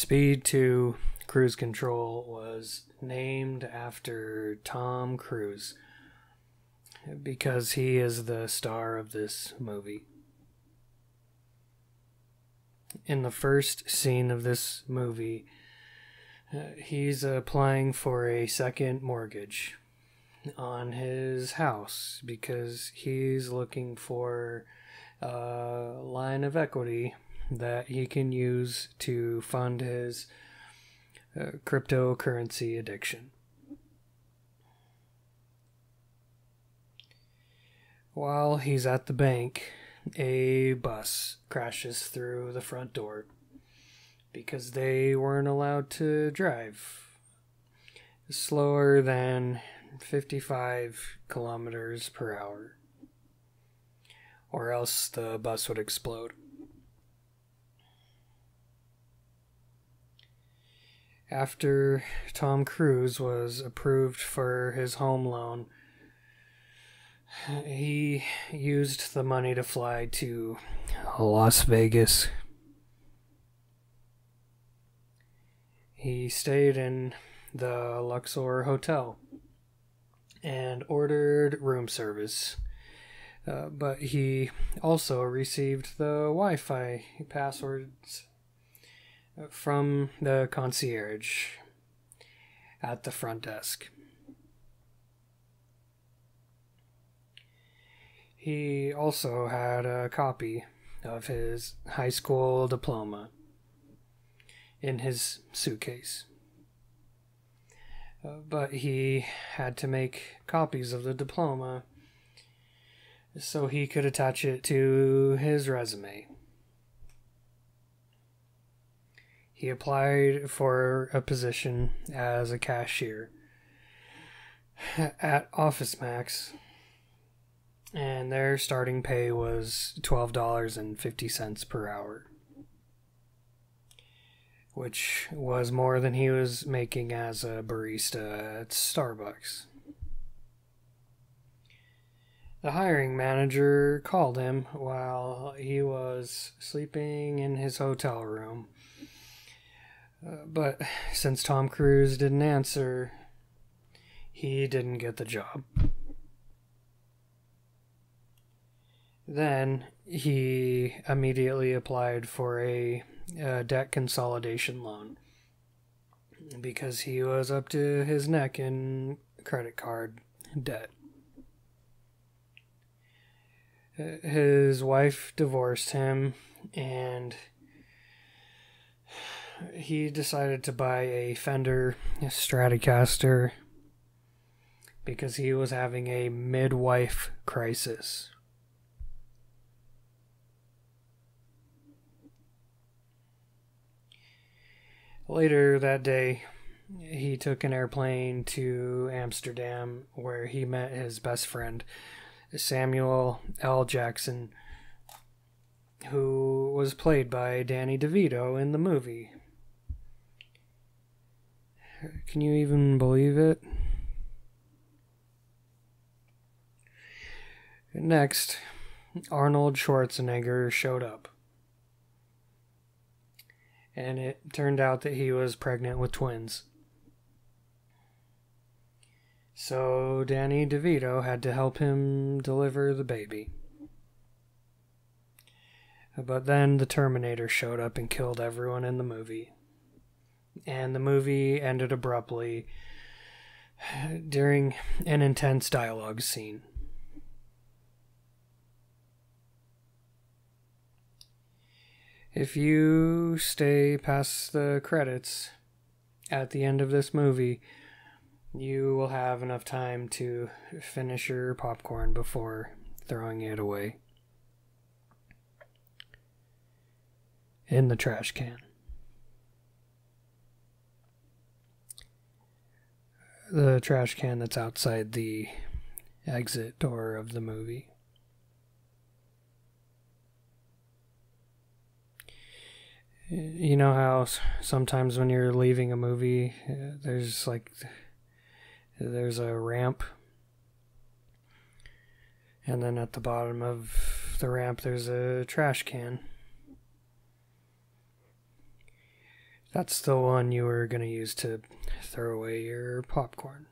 Speed 2 Cruise Control was named after Tom Cruise because he is the star of this movie. In the first scene of this movie, he's applying for a second mortgage on his house because he's looking for a line of equity that he can use to fund his cryptocurrency addiction. While he's at the bank, a bus crashes through the front door because they weren't allowed to drive slower than 55 kilometers per hour, or else the bus would explode. After Tom Cruise was approved for his home loan, he used the money to fly to Las Vegas. He stayed in the Luxor Hotel and ordered room service, but he also received the Wi-Fi passwords from the concierge at the front desk. He also had a copy of his high school diploma in his suitcase. But he had to make copies of the diploma so he could attach it to his resume. He applied for a position as a cashier at Office Max, and their starting pay was $12.50 per hour, which was more than he was making as a barista at Starbucks. The hiring manager called him while he was sleeping in his hotel room. But since Tom Cruise didn't answer, he didn't get the job. Then he immediately applied for a debt consolidation loan because he was up to his neck in credit card debt. His wife divorced him, and he decided to buy a Fender Stratocaster because he was having a midlife crisis. Later that day, he took an airplane to Amsterdam, where he met his best friend, Samuel L. Jackson, who was played by Danny DeVito in the movie. Can you even believe it? Next, Arnold Schwarzenegger showed up. And it turned out that he was pregnant with twins. So Danny DeVito had to help him deliver the baby. But then the Terminator showed up and killed everyone in the movie. And the movie ended abruptly during an intense dialogue scene. If you stay past the credits at the end of this movie, you will have enough time to finish your popcorn before throwing it away in the trash can. The trash can that's outside the exit door of the movie. You know how sometimes when you're leaving a movie, there's a ramp, and then at the bottom of the ramp there's a trash can. That's the one you were going to use to throw away your popcorn.